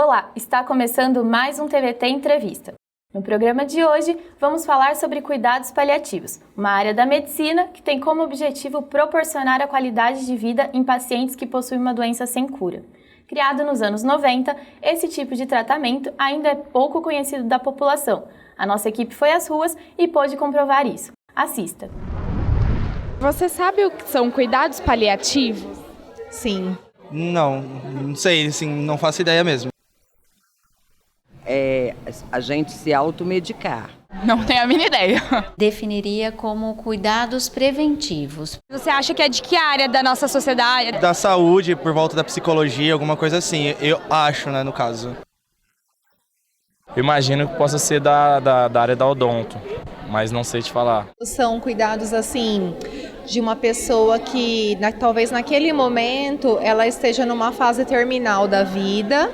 Olá, está começando mais um TVT Entrevista. No programa de hoje, vamos falar sobre cuidados paliativos, uma área da medicina que tem como objetivo proporcionar a qualidade de vida em pacientes que possuem uma doença sem cura. Criado nos anos 90, esse tipo de tratamento ainda é pouco conhecido da população. A nossa equipe foi às ruas e pôde comprovar isso. Assista! Você sabe o que são cuidados paliativos? Sim. Não sei, assim, não faço ideia mesmo. É a gente se automedicar. Não tenho a mínima ideia. Definiria como cuidados preventivos. Você acha que é de que área da nossa sociedade? Da saúde, por volta da psicologia, alguma coisa assim, eu acho, né, no caso. Eu imagino que possa ser da área da odonto, mas não sei te falar. São cuidados, assim, de uma pessoa que talvez naquele momento ela esteja numa fase terminal da vida.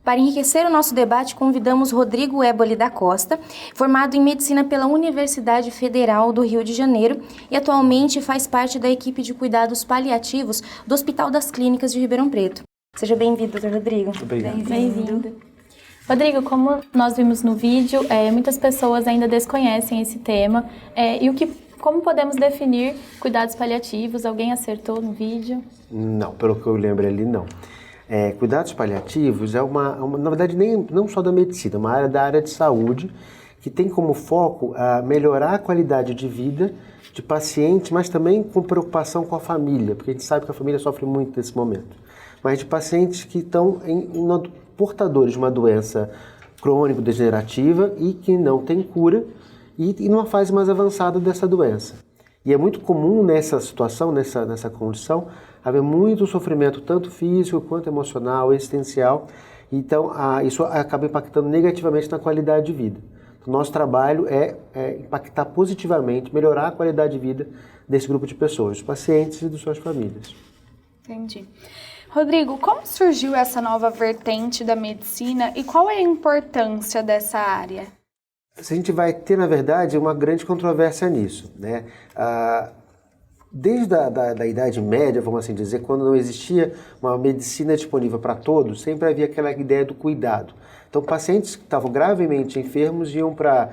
Para enriquecer o nosso debate, convidamos Rodrigo Éboli da Costa, formado em Medicina pela Universidade Federal do Rio de Janeiro e atualmente faz parte da equipe de cuidados paliativos do Hospital das Clínicas de Ribeirão Preto. Seja bem-vindo, Dr. Rodrigo. Obrigado. Bem-vindo. Rodrigo, como nós vimos no vídeo, muitas pessoas ainda desconhecem esse tema. Como podemos definir cuidados paliativos? Alguém acertou no vídeo? Não, pelo que eu lembro ali, não. Cuidados paliativos na verdade, não só da medicina, uma área da área de saúde que tem como foco melhorar a qualidade de vida de pacientes, mas também com preocupação com a família, porque a gente sabe que a família sofre muito nesse momento. Mas de pacientes que estão portadores de uma doença crônico-degenerativa e que não tem cura e numa fase mais avançada dessa doença. E é muito comum nessa situação, nessa condição, haver muito sofrimento, tanto físico quanto emocional, existencial. Então, isso acaba impactando negativamente na qualidade de vida. O nosso trabalho é impactar positivamente, melhorar a qualidade de vida desse grupo de pessoas, dos pacientes e das suas famílias. Entendi. Rodrigo, como surgiu essa nova vertente da medicina e qual é a importância dessa área? A gente vai ter, na verdade, uma grande controvérsia nisso, né? Desde a Idade Média, vamos assim dizer, quando não existia uma medicina disponível para todos, sempre havia aquela ideia do cuidado. Então, pacientes que estavam gravemente enfermos iam para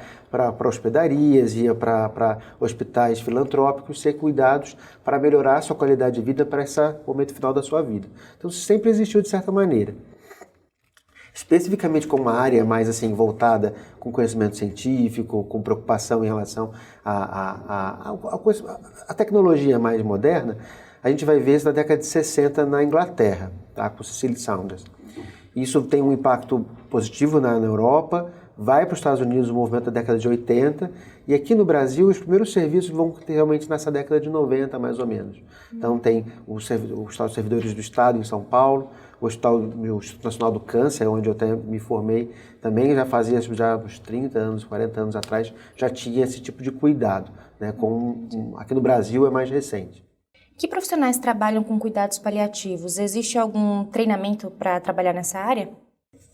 hospedarias, iam para hospitais filantrópicos ser cuidados para melhorar a sua qualidade de vida para esse momento final da sua vida. Então, isso sempre existiu de certa maneira. Especificamente como uma área mais assim voltada com conhecimento científico, com preocupação em relação à tecnologia mais moderna, a gente vai ver isso na década de 60 na Inglaterra, tá? Com Cecily Saunders. Isso tem um impacto positivo na Europa, vai para os Estados Unidos o movimento da década de 80 e aqui no Brasil os primeiros serviços vão ter realmente nessa década de 90 mais ou menos. Então tem o Hospital dos Servidores do Estado em São Paulo, o Instituto Nacional do Câncer, onde eu até me formei, também já fazia já uns 30 anos, 40 anos atrás, já tinha esse tipo de cuidado, né? Aqui no Brasil é mais recente. Que profissionais trabalham com cuidados paliativos? Existe algum treinamento para trabalhar nessa área?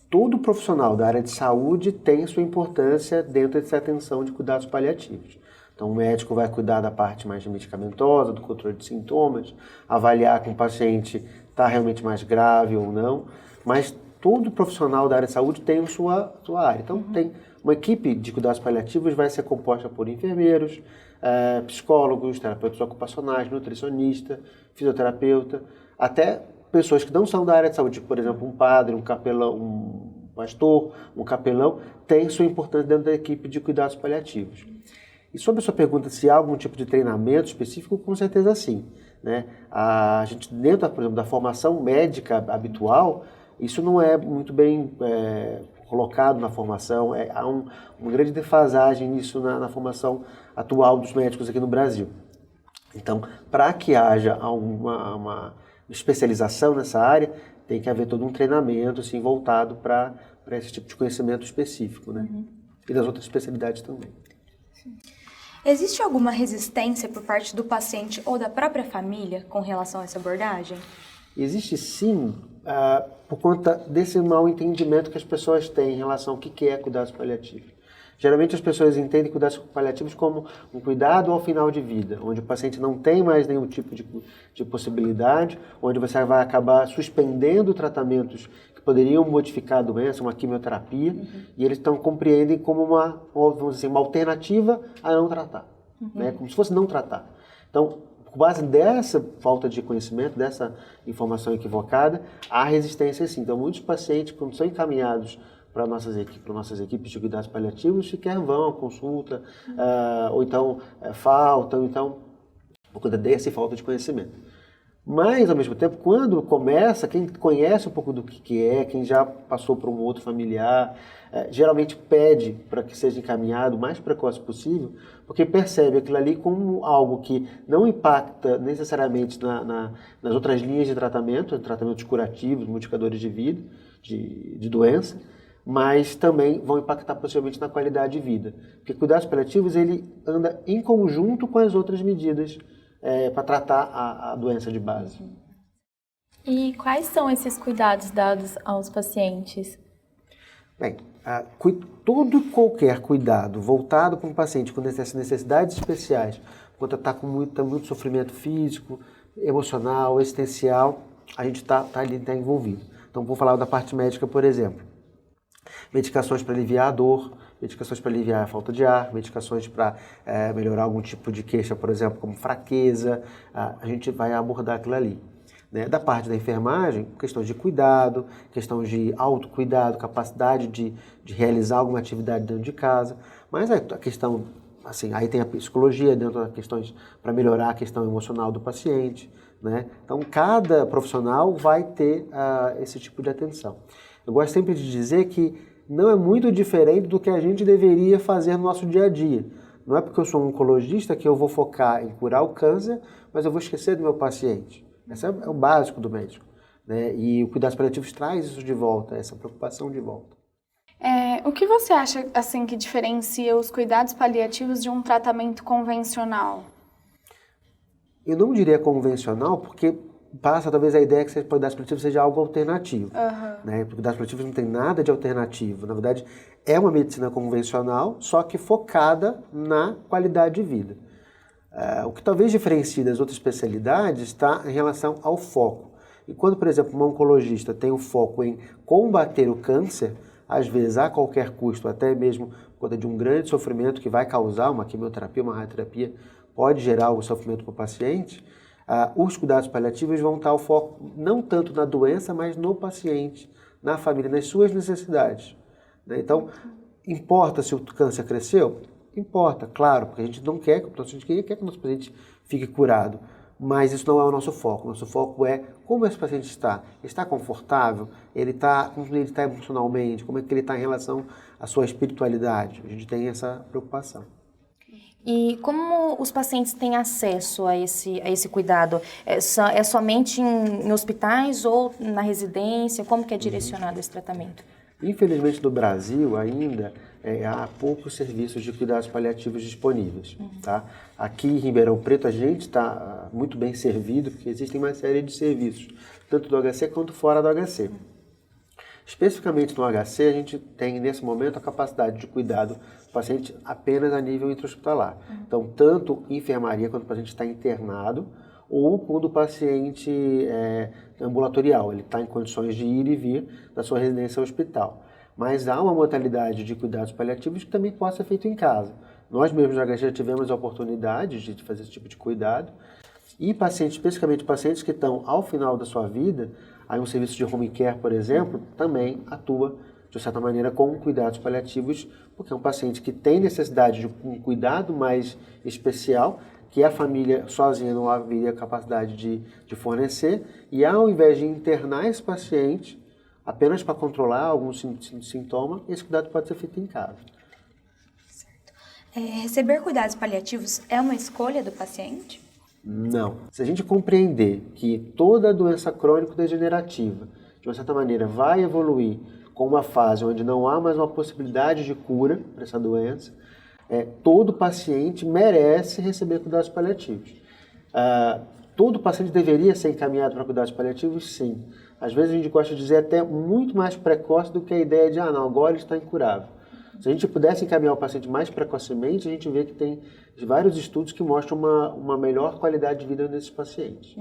Todo profissional da área de saúde tem sua importância dentro dessa atenção de cuidados paliativos. Então, o médico vai cuidar da parte mais medicamentosa, do controle de sintomas, avaliar que o paciente está realmente mais grave ou não, mas todo profissional da área de saúde tem sua área. Então, tem uma equipe de cuidados paliativos vai ser composta por enfermeiros, psicólogos, terapeutas ocupacionais, nutricionista, fisioterapeuta, até pessoas que não são da área de saúde, por exemplo, um padre, um capelão, um pastor, um capelão, tem sua importância dentro da equipe de cuidados paliativos. E sobre a sua pergunta se há algum tipo de treinamento específico, com certeza sim, né? A gente, dentro, por exemplo, da formação médica habitual, isso não é muito bem colocado na formação, há uma grande defasagem nisso na formação atual dos médicos aqui no Brasil. Então, para que haja uma especialização nessa área, tem que haver todo um treinamento assim, voltado para esse tipo de conhecimento específico, né? E das outras especialidades também. Sim. Existe alguma resistência por parte do paciente ou da própria família com relação a essa abordagem? Existe sim, por conta desse mau entendimento que as pessoas têm em relação ao que é cuidados paliativos. Geralmente as pessoas entendem cuidados paliativos como um cuidado ao final de vida, onde o paciente não tem mais nenhum tipo de possibilidade, onde você vai acabar suspendendo tratamentos que poderiam modificar a doença, uma quimioterapia, e eles compreendem como vamos dizer, uma alternativa a não tratar, né? Como se fosse não tratar. Então, por base dessa falta de conhecimento, dessa informação equivocada, há resistência sim. Então, muitos pacientes, quando são encaminhados para nossas equipes de cuidados paliativos, sequer vão à consulta, ou então faltam, por conta dessa falta de conhecimento. Mas, ao mesmo tempo, quando começa, quem conhece um pouco do que é, quem já passou por um outro familiar, geralmente pede para que seja encaminhado o mais precoce possível, porque percebe aquilo ali como algo que não impacta necessariamente nas outras linhas de tratamento, tratamentos curativos, modificadores de vida, de doença, mas também vão impactar possivelmente na qualidade de vida. Porque cuidados paliativos, ele anda em conjunto com as outras medidas para tratar a doença de base. E quais são esses cuidados dados aos pacientes? Bem, todo qualquer cuidado voltado para um paciente com necessidades especiais, quando está com muito sofrimento físico, emocional, existencial, a gente está envolvido. Então, vou falar da parte médica, por exemplo. Medicações para aliviar a dor, medicações para aliviar a falta de ar, medicações para melhorar algum tipo de queixa, por exemplo, como fraqueza, a gente vai abordar aquilo ali. Né? Da parte da enfermagem, questões de cuidado, questões de autocuidado, capacidade de realizar alguma atividade dentro de casa, mas a questão, assim, aí tem a psicologia dentro das questões para melhorar a questão emocional do paciente, né? Então, cada profissional vai ter esse tipo de atenção. Eu gosto sempre de dizer que não é muito diferente do que a gente deveria fazer no nosso dia a dia. Não é porque eu sou um oncologista que eu vou focar em curar o câncer, mas eu vou esquecer do meu paciente. Esse é o básico do médico, né? E o cuidados paliativos traz isso de volta, essa preocupação de volta. O que você acha assim, que diferencia os cuidados paliativos de um tratamento convencional? Eu não diria convencional, porque passa talvez a ideia que o cuidados paliativos seja algo alternativo. Né? Porque cuidados paliativos não tem nada de alternativo. Na verdade, é uma medicina convencional, só que focada na qualidade de vida. O que talvez diferencie das outras especialidades está em relação ao foco. E quando, por exemplo, um oncologista tem o foco em combater o câncer, às vezes a qualquer custo, até mesmo por conta de um grande sofrimento que vai causar uma quimioterapia, uma radioterapia, pode gerar algum sofrimento para o paciente, os cuidados paliativos vão estar o foco não tanto na doença, mas no paciente, na família, nas suas necessidades. Né? Então, importa se o câncer cresceu? Importa, claro, porque a gente não quer, a gente quer que o nosso paciente fique curado, mas isso não é o nosso foco. O nosso foco é como esse paciente está. Ele está confortável? Como ele está emocionalmente? Como é que ele está em relação à sua espiritualidade? A gente tem essa preocupação. E como os pacientes têm acesso a esse cuidado? É somente em hospitais ou na residência? Como que é direcionado esse tratamento? Infelizmente, no Brasil, ainda há poucos serviços de cuidados paliativos disponíveis. Tá? Aqui em Ribeirão Preto, a gente está muito bem servido, porque existem uma série de serviços, tanto do HC quanto fora do HC. Especificamente no HC, a gente tem, nesse momento, a capacidade de cuidado do paciente apenas a nível intra-hospitalar. Então, tanto enfermaria, quando o paciente está internado, ou quando o paciente é ambulatorial, ele está em condições de ir e vir da sua residência ao hospital. Mas há uma modalidade de cuidados paliativos que também pode ser feito em casa. Nós mesmos já tivemos a oportunidade de fazer esse tipo de cuidado. E pacientes, especificamente pacientes que estão ao final da sua vida, aí um serviço de home care, por exemplo, também atua, de certa maneira, com cuidados paliativos, porque é um paciente que tem necessidade de um cuidado mais especial, que a família sozinha não haveria capacidade de fornecer, e ao invés de internar esse paciente, apenas para controlar algum sintoma, esse cuidado pode ser feito em casa. Receber cuidados paliativos é uma escolha do paciente? Não. Se a gente compreender que toda doença crônico-degenerativa, de uma certa maneira, vai evoluir com uma fase onde não há mais uma possibilidade de cura para essa doença, todo paciente merece receber cuidados paliativos. Todo paciente deveria ser encaminhado para cuidados paliativos, sim. Às vezes a gente gosta de dizer até muito mais precoce do que a ideia de, não, agora ele está incurável. Se a gente pudesse encaminhar o paciente mais precocemente, a gente vê que tem vários estudos que mostram uma melhor qualidade de vida nesses pacientes.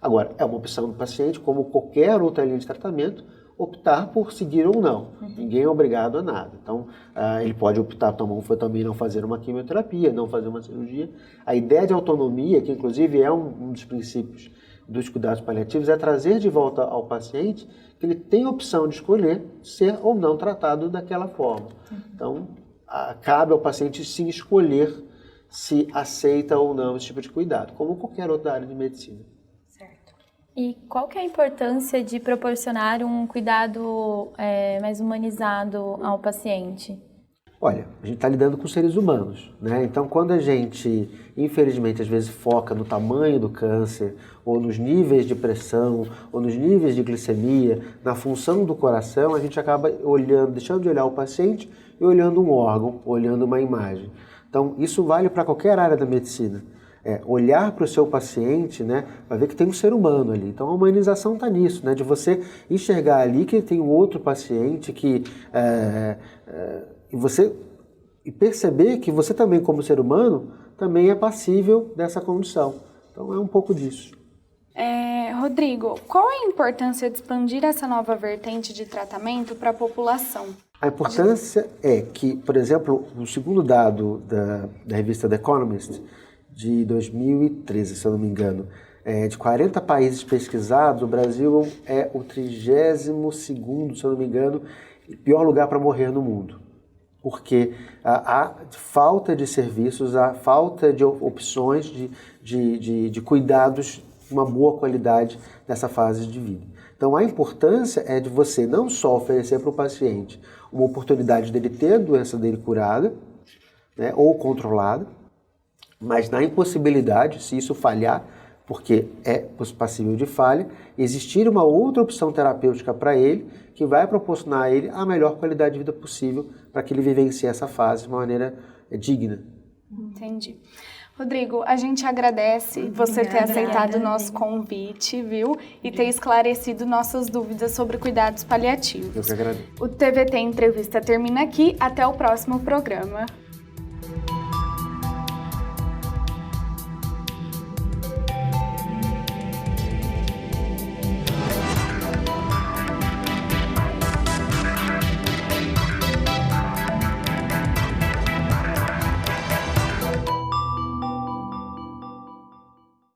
Agora, é uma opção do paciente, como qualquer outra linha de tratamento, optar por seguir ou não. Ninguém é obrigado a nada. Então, ele pode optar por tomar um anfetamina, não fazer uma quimioterapia, não fazer uma cirurgia. A ideia de autonomia, que inclusive é um dos princípios dos cuidados paliativos, é trazer de volta ao paciente que ele tem a opção de escolher ser ou não tratado daquela forma. Então, cabe ao paciente sim escolher se aceita ou não esse tipo de cuidado, como qualquer outra área de medicina. E qual que é a importância de proporcionar um cuidado mais humanizado ao paciente? Olha, a gente está lidando com seres humanos, né? Então, quando a gente, infelizmente, às vezes foca no tamanho do câncer, ou nos níveis de pressão, ou nos níveis de glicemia, na função do coração, a gente acaba deixando de olhar o paciente e olhando um órgão, olhando uma imagem. Então, isso vale para qualquer área da medicina. Olhar para o seu paciente, né, vai ver que tem um ser humano ali. Então a humanização está nisso, né, de você enxergar ali que tem um outro paciente e perceber que você também, como ser humano, também é passível dessa condição. Então é um pouco disso. Rodrigo, qual é a importância de expandir essa nova vertente de tratamento para a população? A importância é que, por exemplo, o segundo dado da revista The Economist, de 2013, se eu não me engano, de 40 países pesquisados, o Brasil é o 32º, se eu não me engano, pior lugar para morrer no mundo. Porque a falta de serviços, a falta de opções de cuidados de uma boa qualidade nessa fase de vida. Então a importância é de você não só oferecer para o paciente uma oportunidade dele ter a doença dele curada, né, ou controlada, mas na impossibilidade, se isso falhar, porque é passível de falha, existir uma outra opção terapêutica para ele, que vai proporcionar a ele a melhor qualidade de vida possível para que ele vivencie essa fase de uma maneira digna. Entendi. Rodrigo, a gente agradece você ter aceitado o nosso convite, viu? E ter esclarecido nossas dúvidas sobre cuidados paliativos. Eu que agradeço. O TVT Entrevista termina aqui. Até o próximo programa.